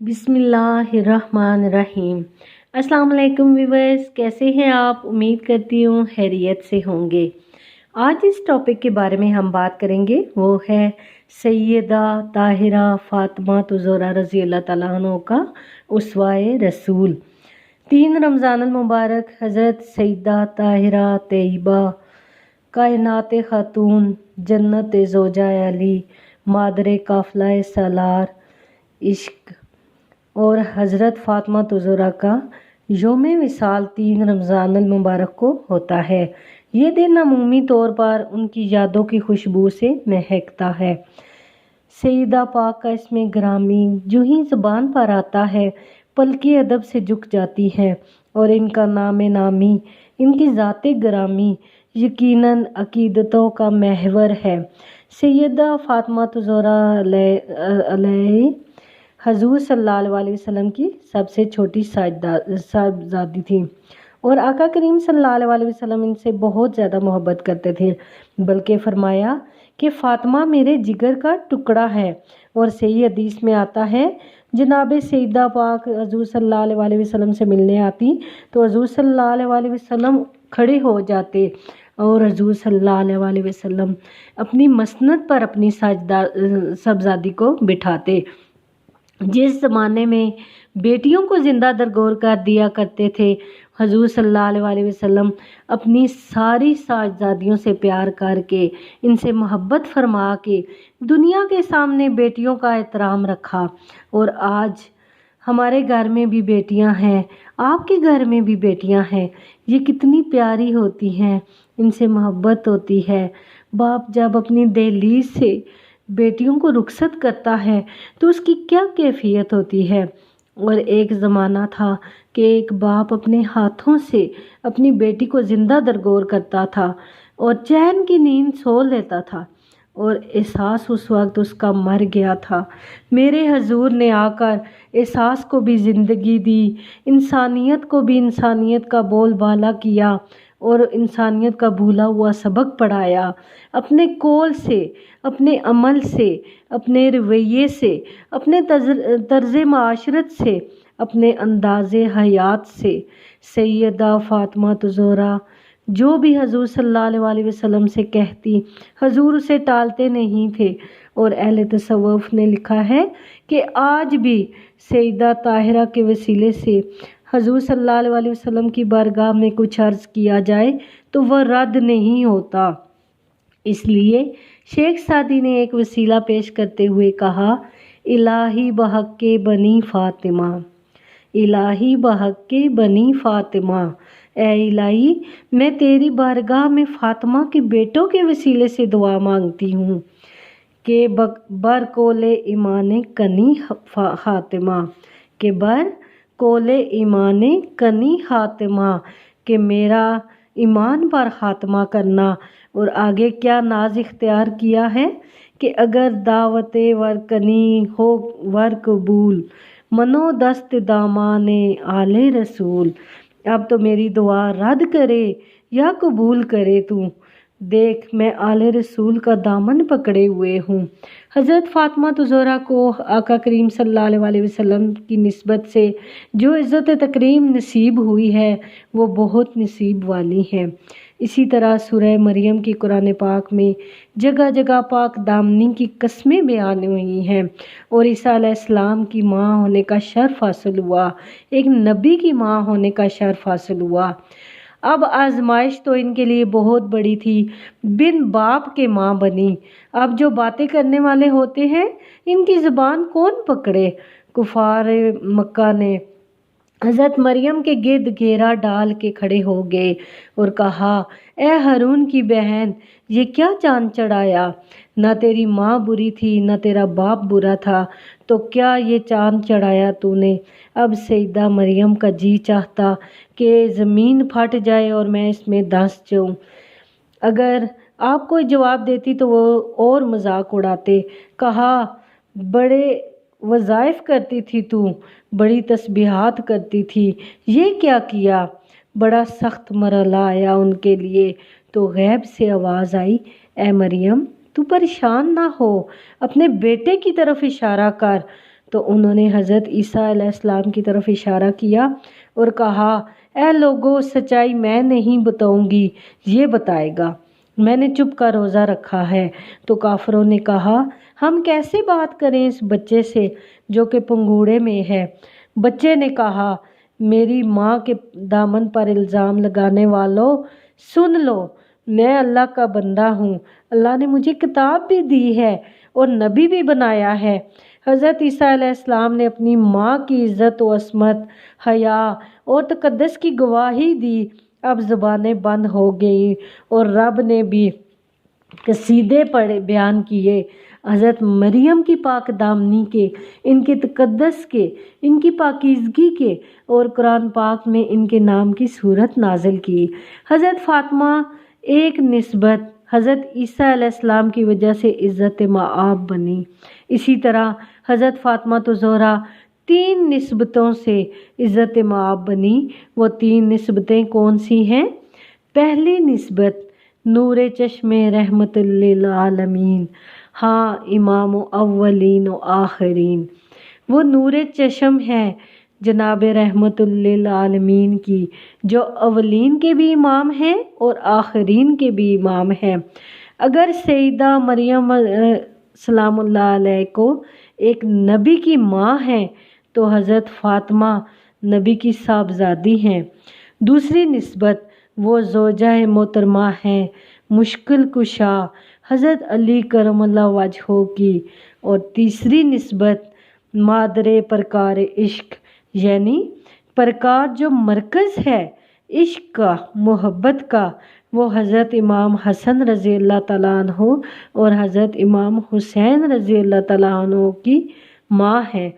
بسم اللہ الرحمن الرحیم۔ السلام علیکم ویورز، کیسے ہیں آپ؟ امید کرتی ہوں خیریت سے ہوں گے۔ آج اس ٹاپک کے بارے میں ہم بات کریں گے، وہ ہے سیدہ طاہرہ فاطمہ الزہرا رضی اللہ تعالیٰ عنہ کا اسوۂ رسول۔ 3 رمضان المبارک حضرت سیدہ طاہرہ طیبہ کائنات خاتون، جنت زوجہ علی، مادر قافلہ سالار عشق اور حضرت فاطمہ الزہرا کا یوم وصال 3 رمضان المبارک کو ہوتا ہے۔ یہ دن عمومی طور پر ان کی یادوں کی خوشبو سے مہکتا ہے۔ سیدہ پاک کا اسم گرامی جو ہی زبان پر آتا ہے پلکیں ادب سے جھک جاتی ہے، اور ان کا نام نامی، ان کی ذات گرامی یقیناً عقیدتوں کا محور ہے۔ سیدہ فاطمہ الزہرا علیہ حضور صلی اللہ علیہ وسلم کی سب سے چھوٹی صاحبزادی تھی، اور آقا کریم صلی اللہ علیہ وسلم ان سے بہت زیادہ محبت کرتے تھے، بلکہ فرمایا کہ فاطمہ میرے جگر کا ٹکڑا ہے۔ اور صحیح حدیث میں آتا ہے، جناب سیدہ پاک حضور صلی اللہ علیہ وسلم سے ملنے آتی تو حضور صلی اللہ علیہ وسلم کھڑے ہو جاتے اور حضور صلی اللہ علیہ وسلم اپنی مسند پر اپنی صاحبزادی کو بٹھاتے۔ جس زمانے میں بیٹیوں کو زندہ درگور کر دیا کرتے تھے، حضور صلی اللہ علیہ وسلم اپنی ساری صاحبزادیوں سے پیار کر کے، ان سے محبت فرما کے دنیا کے سامنے بیٹیوں کا احترام رکھا۔ اور آج ہمارے گھر میں بھی بیٹیاں ہیں، آپ کے گھر میں بھی بیٹیاں ہیں، یہ کتنی پیاری ہوتی ہیں، ان سے محبت ہوتی ہے۔ باپ جب اپنی دہلیز سے بیٹیوں کو رخصت کرتا ہے تو اس کی کیا کیفیت ہوتی ہے۔ اور ایک زمانہ تھا کہ ایک باپ اپنے ہاتھوں سے اپنی بیٹی کو زندہ درگور کرتا تھا اور چین کی نیند سو لیتا تھا، اور احساس اس وقت اس کا مر گیا تھا۔ میرے حضور نے آ کر احساس کو بھی زندگی دی، انسانیت کو بھی انسانیت کا بول بالا کیا، اور انسانیت کا بھولا ہوا سبق پڑھایا۔ اپنے قول سے، اپنے عمل سے، اپنے رویے سے، اپنے طرز معاشرت سے، اپنے انداز حیات سے سیدہ فاطمہ الزہرا جو بھی حضور صلی اللہ علیہ وسلم سے کہتی، حضور اسے ٹالتے نہیں تھے۔ اور اہل تصوف نے لکھا ہے کہ آج بھی سیدہ طاہرہ کے وسیلے سے حضور صلی اللہ علیہ وسلم کی بارگاہ میں کچھ عرض کیا جائے تو وہ رد نہیں ہوتا۔ اس لیے شیخ سعدی نے ایک وسیلہ پیش کرتے ہوئے کہا، الہی بحق بنی فاطمہ، الہی بحق بنی فاطمہ، اے الہی میں تیری بارگاہ میں فاطمہ کے بیٹوں کے وسیلے سے دعا مانگتی ہوں کہ بر کول ایمان کنی خاتمہ، کہ بر کول ایمان کنی خاتمہ، کہ میرا ایمان پر خاتمہ کرنا۔ اور آگے کیا ناز اختیار کیا ہے کہ اگر دعوت ورکنی ہو ور قبول، منو دست دامان آل رسول۔ اب تو میری دعا رد کرے یا قبول کرے تو، دیکھ میں آل رسول کا دامن پکڑے ہوئے ہوں۔ حضرت فاطمہ الزہرا کو آقا کریم صلی اللہ علیہ وسلم کی نسبت سے جو عزت تکریم نصیب ہوئی ہے وہ بہت نصیب والی ہے۔ اسی طرح سورہ مریم کی قرآن پاک میں جگہ جگہ پاک دامنی کی قسمیں بیان ہوئی ہیں، اور عیسیٰ علیہ السلام کی ماں ہونے کا شرف حاصل ہوا، ایک نبی کی ماں ہونے کا شرف حاصل ہوا۔ اب آزمائش تو ان کے لیے بہت بڑی تھی، بن باپ کے ماں بنی۔ اب جو باتیں کرنے والے ہوتے ہیں ان کی زبان کون پکڑے؟ کفار مکہ نے حضرت مریم کے گرد گھیرا ڈال کے کھڑے ہو گئے اور کہا، اے ہارون کی بہن، یہ کیا چاند چڑھایا؟ نہ تیری ماں بری تھی نہ تیرا باپ برا تھا، تو کیا یہ چاند چڑھایا تو نے؟ اب سیدہ مریم کا جی چاہتا کہ زمین پھٹ جائے اور میں اس میں دھنس جاؤں۔ اگر آپ کوئی جواب دیتی تو وہ اور مذاق اڑاتے، کہا، بڑے وظائف کرتی تھی تو، بڑی تسبیحات کرتی تھی، یہ کیا کیا؟ بڑا سخت مرحلہ آیا ان کے لیے تو غیب سے آواز آئی، اے مریم تو پریشان نہ ہو، اپنے بیٹے کی طرف اشارہ کر، تو انہوں نے حضرت عیسیٰ علیہ السلام کی طرف اشارہ کیا اور کہا اے لوگو سچائی میں نہیں بتاؤں گی، یہ بتائے گا، میں نے چپ کا روزہ رکھا ہے۔ تو کافروں نے کہا ہم کیسے بات کریں اس بچے سے جو کہ پنگوڑے میں ہے؟ بچے نے کہا میری ماں کے دامن پر الزام لگانے والوں سن لو، میں اللہ کا بندہ ہوں، اللہ نے مجھے کتاب بھی دی ہے اور نبی بھی بنایا ہے۔ حضرت عیسیٰ علیہ السلام نے اپنی ماں کی عزت و عصمت، حیا اور تقدس کی گواہی دی۔ اب زبانیں بند ہو گئی اور رب نے بھی قصیدے پڑھے بیان کیے حضرت مریم کی پاک دامنی کے، ان کے تقدس کے، ان کی پاکیزگی کے، اور قرآن پاک میں ان کے نام کی صورت نازل کی۔ حضرت فاطمہ ایک نسبت حضرت عیسیٰ علیہ السلام کی وجہ سے عزت مآب بنی۔ اسی طرح حضرت فاطمہ زہرا 3 نسبتوں سے عزت مآب بنی۔ وہ 3 نسبتیں کون سی ہیں؟ پہلی نسبت نور چشم رحمت للعالمین، ہاں امام اولین و آخرین، وہ نور چشم ہے جناب رحمت للعالمین کی، جو اولین کے بھی امام ہیں اور آخرین کے بھی امام ہیں۔ اگر سیدہ مریم سلام اللہ علیہ کو ایک نبی کی ماں ہے تو حضرت فاطمہ نبی کی صاحبزادی ہیں۔ دوسری نسبت وہ زوجہ محترمہ ہیں، مشکل کشا حضرت علی کرم اللہ وجہہ کی۔ اور تیسری نسبت مادر پرکار عشق، یعنی پرکار جو مرکز ہے عشق کا، محبت کا، وہ حضرت امام حسن رضی اللہ تعالیٰ عنہ اور حضرت امام حسین رضی اللہ تعالیٰ عنہ کی ماں ہے۔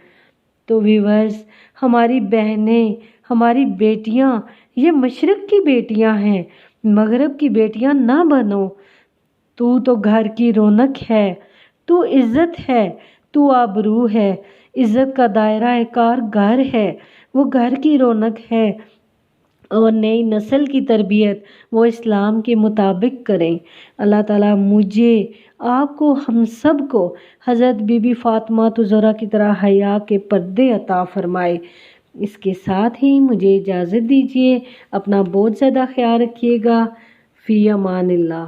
تو ویورز، ہماری بہنیں، ہماری بیٹیاں یہ مشرق کی بیٹیاں ہیں، مغرب کی بیٹیاں نہ بنو۔ تو گھر کی رونق ہے، تو عزت ہے، تو آبرو ہے۔ عزت کا دائرہ کار گھر ہے، وہ گھر کی رونق ہے، اور نئی نسل کی تربیت وہ اسلام کے مطابق کریں۔ اللہ تعالیٰ مجھے، آپ کو، ہم سب کو حضرت بی بی فاطمہ زہرا کی طرح حیا کے پردے عطا فرمائے۔ اس کے ساتھ ہی مجھے اجازت دیجیے، اپنا بہت زیادہ خیال رکھیے گا۔ فی امان اللہ۔